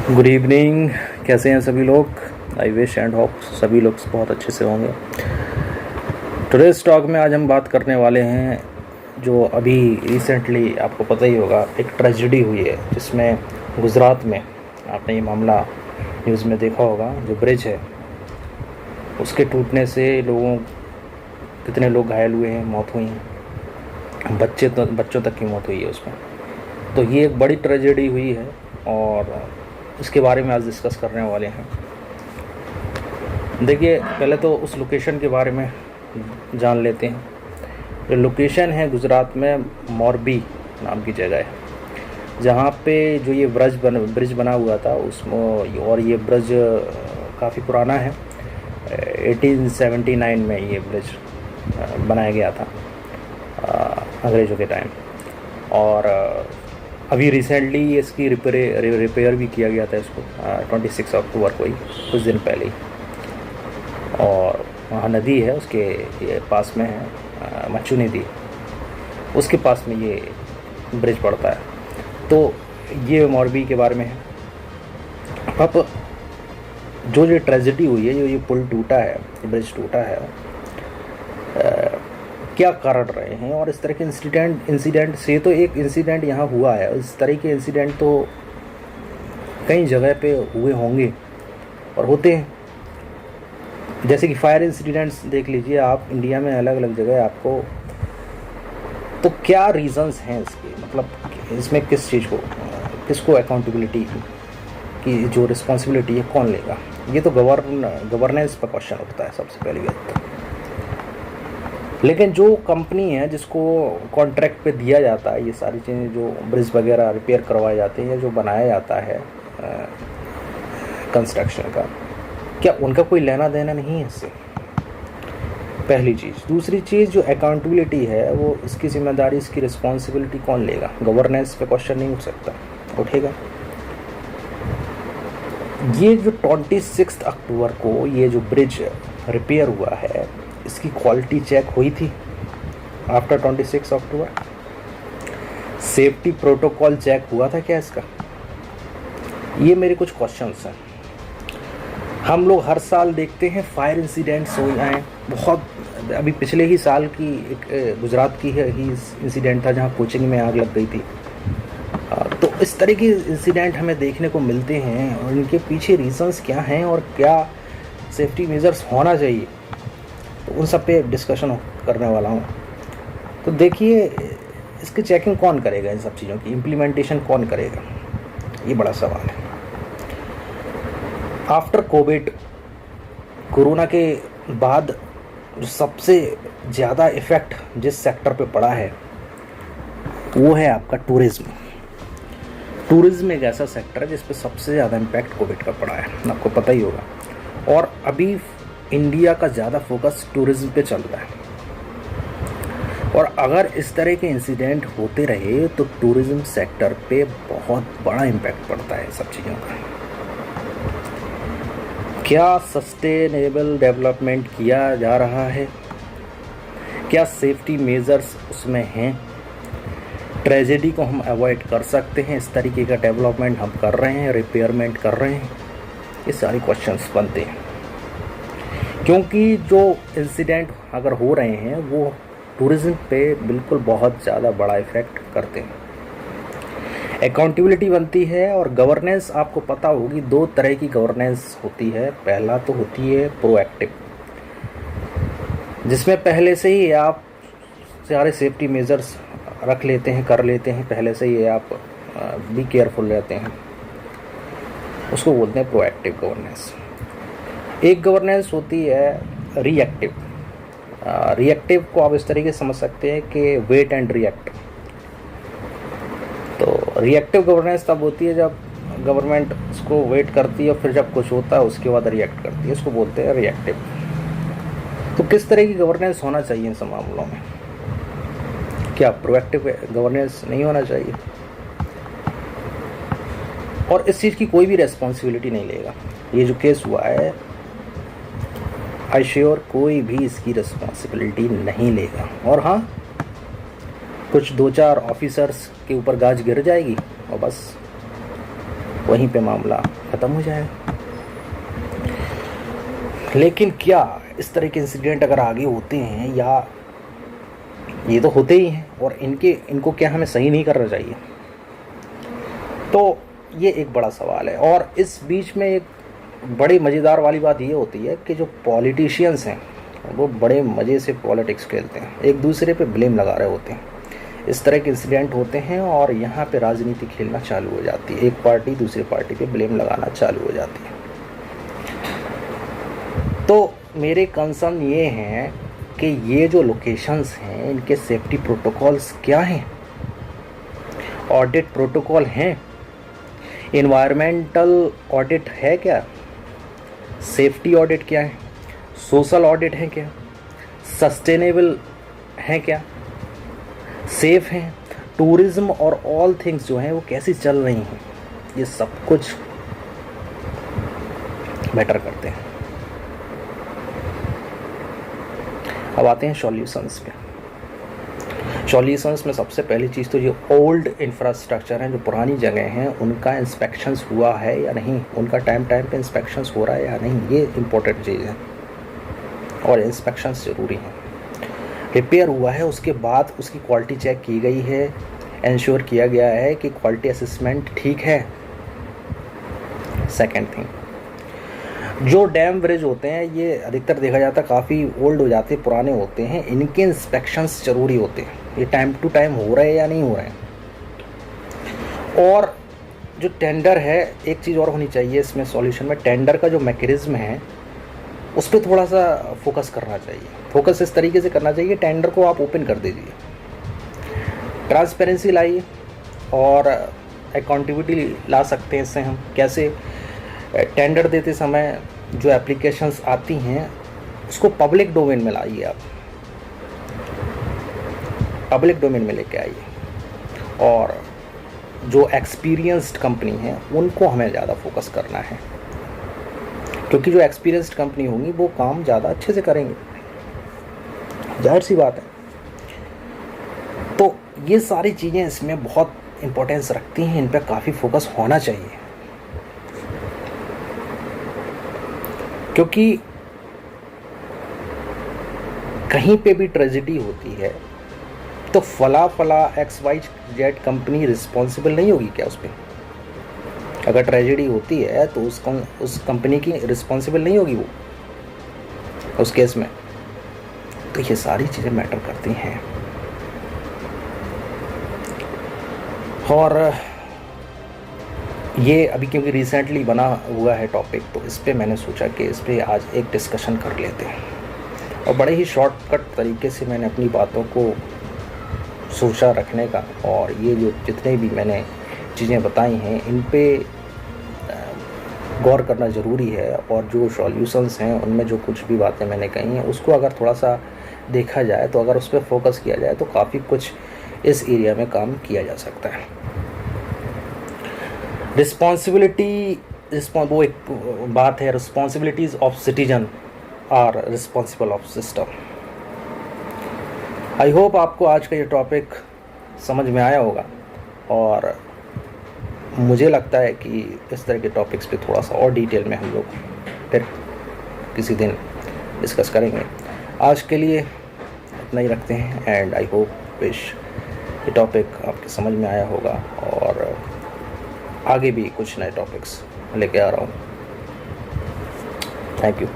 Good evening. कैसे हैं सभी लोग? आई विश एंड होप सभी लोग बहुत अच्छे से होंगे। टुडेज टॉक में आज हम बात करने वाले हैं जो अभी रिसेंटली आपको पता ही होगा, एक ट्रेजिडी हुई है जिसमें गुजरात में आपने ये मामला न्यूज़ में देखा होगा। जो ब्रिज है उसके टूटने से कितने लोग घायल हुए हैं, मौत हुई हैं, बच्चों तक की मौत हुई है उसमें। तो ये एक बड़ी ट्रेजेडी हुई है और इसके बारे में आज डिस्कस करने वाले हैं। देखिए, पहले तो उस लोकेशन के बारे में जान लेते हैं। जो लोकेशन है गुजरात में मोरबी नाम की जगह है, जहाँ पे जो ये ब्रिज बना हुआ था उसमें, और ये ब्रिज काफ़ी पुराना है। 1879 में ये ब्रिज बनाया गया था अंग्रेज़ों के टाइम, और अभी रिसेंटली इसकी रिपेयर भी किया गया था इसको 26 अक्टूबर को ही, कुछ दिन पहले ही। और वहाँ नदी है उसके ये पास में है, मच्छू नदी, उसके पास में ये ब्रिज पड़ता है। तो ये मोरबी के बारे में है। अब जो ये ट्रेजेडी हुई है, जो ये पुल टूटा है, ये ब्रिज टूटा है, क्या कारण रहे हैं और इस तरह के इंसिडेंट से तो एक इंसिडेंट यहाँ हुआ है, इस तरह के इंसिडेंट तो कई जगह पे हुए होंगे और होते हैं। जैसे कि फायर इंसिडेंट्स देख लीजिए आप, इंडिया में अलग अलग जगह आपको। तो क्या रीजंस हैं इसके, मतलब इसमें किसको अकाउंटेबिलिटी की जो रिस्पॉन्सिबिलिटी है कौन लेगा? ये तो गवर्नेंस पर क्वेश्चन उठता है सबसे पहली बात तो। लेकिन जो कंपनी है जिसको कॉन्ट्रैक्ट पे दिया जाता है ये सारी चीज़ें, जो ब्रिज वगैरह रिपेयर करवाए जाते हैं या जो बनाया जाता है कंस्ट्रक्शन का, क्या उनका कोई लेना देना नहीं है इससे? पहली चीज़। दूसरी चीज़, जो अकाउंटेबिलिटी है वो इसकी जिम्मेदारी, इसकी रिस्पॉन्सिबिलिटी कौन लेगा? गवर्नेंस पे क्वेश्चन नहीं उठ सकता, उठेगा। ये जो 26 अक्टूबर को ये जो ब्रिज रिपेयर हुआ है, इसकी क्वालिटी चेक हुई थी आफ्टर 26 अक्टूबर? सेफ्टी प्रोटोकॉल चेक हुआ था क्या इसका? ये मेरे कुछ क्वेश्चंस हैं। हम लोग हर साल देखते हैं फायर इंसिडेंट्स हो जाएं बहुत। अभी पिछले ही साल की एक गुजरात की ही इंसिडेंट था जहां कोचिंग में आग लग गई थी। तो इस तरह के इंसिडेंट हमें देखने को मिलते हैं और इनके पीछे रीजंस क्या हैं और क्या सेफ्टी मेजर्स होना चाहिए, तो उन सब पे डिस्कशन करने वाला हूँ। तो देखिए, इसकी चेकिंग कौन करेगा, इन सब चीज़ों की इम्प्लीमेंटेशन कौन करेगा, ये बड़ा सवाल है। आफ्टर कोविड, कोरोना के बाद जो सबसे ज़्यादा इफ़ेक्ट जिस सेक्टर पे पड़ा है वो है आपका टूरिज़्म। टूरिज़्म एक ऐसा सेक्टर है जिस पे सबसे ज़्यादा इम्पैक्ट कोविड का पड़ा है, आपको पता ही होगा। और अभी इंडिया का ज़्यादा फोकस टूरिज़्म पे चल रहा है, और अगर इस तरह के इंसिडेंट होते रहे तो टूरिज़्म सेक्टर पे बहुत बड़ा इम्पैक्ट पड़ता है सब चीज़ों का। क्या सस्टेनेबल डेवलपमेंट किया जा रहा है? क्या सेफ्टी मेजर्स उसमें हैं? ट्रेजेडी को हम अवॉइड कर सकते हैं? इस तरीके का डेवलपमेंट हम कर रहे हैं, रिपेयरमेंट कर रहे हैं? ये सारी क्वेश्चंस बनते हैं, क्योंकि जो इंसिडेंट अगर हो रहे हैं वो टूरिज़्म पे बिल्कुल बहुत ज़्यादा बड़ा इफ़ेक्ट करते हैं। अकाउंटेबिलिटी बनती है और गवर्नेंस, आपको पता होगी दो तरह की गवर्नेंस होती है। पहला तो होती है प्रोएक्टिव, जिसमें पहले से ही आप सारे सेफ्टी मेजर्स रख लेते हैं, कर लेते हैं, पहले से ही आप बी केयरफुल रहते हैं, उसको बोलते हैं प्रोएक्टिव गवर्नेंस। एक गवर्नेंस होती है रिएक्टिव। रिएक्टिव को आप इस तरीके से समझ सकते हैं कि वेट एंड रिएक्ट। तो रिएक्टिव गवर्नेंस तब होती है जब गवर्नमेंट उसको वेट करती है और फिर जब कुछ होता है उसके बाद रिएक्ट करती है, इसको बोलते हैं रिएक्टिव। तो किस तरह की गवर्नेंस होना चाहिए इन सब मामलों में? क्या प्रोएक्टिव गवर्नेंस नहीं होना चाहिए? और इस चीज़ की कोई भी रेस्पॉन्सिबिलिटी नहीं लेगा। ये जो केस हुआ है, आई श्योर कोई भी इसकी रिस्पॉन्सिबिलिटी नहीं लेगा। और हाँ, कुछ 2-4 ऑफिसर्स के ऊपर गाज गिर जाएगी और बस वहीं पे मामला ख़त्म हो जाएगा। लेकिन क्या इस तरह के इंसिडेंट अगर आगे होते हैं, या ये तो होते ही हैं, और इनको क्या हमें सही नहीं करना चाहिए? तो ये एक बड़ा सवाल है। और इस बीच में एक बड़ी मज़ेदार वाली बात ये होती है कि जो पॉलिटिशियंस हैं वो बड़े मज़े से पॉलिटिक्स खेलते हैं, एक दूसरे पे ब्लेम लगा रहे होते हैं। इस तरह के इंसिडेंट होते हैं और यहाँ पे राजनीति खेलना चालू हो जाती है, एक पार्टी दूसरी पार्टी पे ब्लेम लगाना चालू हो जाती है। तो मेरे कंसर्न ये हैं कि ये जो लोकेशंस हैं इनके सेफ्टी प्रोटोकॉल्स क्या हैं, ऑडिट प्रोटोकॉल हैं, इन्वायरमेंटल ऑडिट है क्या, सेफ्टी ऑडिट क्या है, सोशल ऑडिट है क्या, सस्टेनेबल है क्या, सेफ हैं, टूरिज़्म और ऑल थिंग्स जो हैं वो कैसी चल रही हैं, ये सब कुछ मैटर करते हैं। अब आते हैं सॉल्यूशंस पे। सॉल्यूशंस में सबसे पहली चीज़ तो ये ओल्ड इंफ्रास्ट्रक्चर हैं, जो पुरानी जगह हैं, उनका इंस्पेक्शंस हुआ है या नहीं, उनका टाइम पे इंस्पेक्शंस हो रहा है या नहीं, ये इम्पोर्टेंट चीज़ है और इंस्पेक्शंस ज़रूरी हैं। रिपेयर हुआ है उसके बाद उसकी क्वालिटी चेक की गई है, इंश्योर किया गया है कि क्वालिटी असेसमेंट ठीक है। सेकेंड थिंग, जो डैम ब्रिज होते हैं ये अधिकतर देखा जाता है काफ़ी ओल्ड हो जाते हैं, पुराने होते हैं, इनके इंस्पेक्शंस ज़रूरी होते हैं, ये टाइम टू टाइम हो रहे हैं या नहीं हो रहे हैं। और जो टेंडर है, एक चीज़ और होनी चाहिए इसमें सॉल्यूशन में, टेंडर का जो मैकेनिज्म है उस पर थोड़ा सा फोकस करना चाहिए। फोकस इस तरीके से करना चाहिए, टेंडर को आप ओपन कर दीजिए, ट्रांसपेरेंसी लाइए और अकाउंटेबिलिटी ला सकते हैं इससे हम। कैसे? टेंडर देते समय जो एप्लीकेशंस आती हैं उसको पब्लिक डोमेन में लाइए, आप पब्लिक डोमेन में लेके आइए, और जो एक्सपीरियंस्ड कंपनी है उनको हमें ज़्यादा फोकस करना है, क्योंकि जो एक्सपीरियंस्ड कंपनी होंगी वो काम ज़्यादा अच्छे से करेंगे, जाहिर सी बात है। तो ये सारी चीज़ें इसमें बहुत इम्पोर्टेंस रखती हैं, इन पर काफ़ी फोकस होना चाहिए, क्योंकि कहीं पे भी ट्रेजेडी होती है तो फला XYZ कंपनी रिस्पॉन्सिबल नहीं होगी क्या उस पर? अगर ट्रेजेडी होती है तो उस कंपनी की रिस्पॉन्सिबल नहीं होगी वो उस केस में? तो ये सारी चीज़ें मैटर करती हैं। और ये अभी क्योंकि रिसेंटली बना हुआ है टॉपिक, तो इस पे मैंने सोचा कि इस पे आज एक डिस्कशन कर लेते हैं, और बड़े ही शॉर्टकट तरीके से मैंने अपनी बातों को सोचा रखने का, और ये जो जितने भी मैंने चीज़ें बताई हैं इन पे गौर करना ज़रूरी है, और जो सॉल्यूशंस हैं उनमें जो कुछ भी बातें मैंने कही हैं उसको अगर थोड़ा सा देखा जाए, तो अगर उस पर फोकस किया जाए तो काफ़ी कुछ इस एरिया में काम किया जा सकता है। रिस्पॉन्सिबिलिटी, वो एक बात है, responsibilities of citizen are responsible of system. I hope आपको आज का ये टॉपिक समझ में आया होगा, और मुझे लगता है कि इस तरह के टॉपिक्स पे थोड़ा सा और डिटेल में हम लोग फिर किसी दिन डिस्कस करेंगे। आज के लिए इतना ही रखते हैं, एंड आई होप ये टॉपिक आपके समझ में आया होगा, और आगे भी कुछ नए टॉपिक्स लेके आ रहा हूँ। Thank you.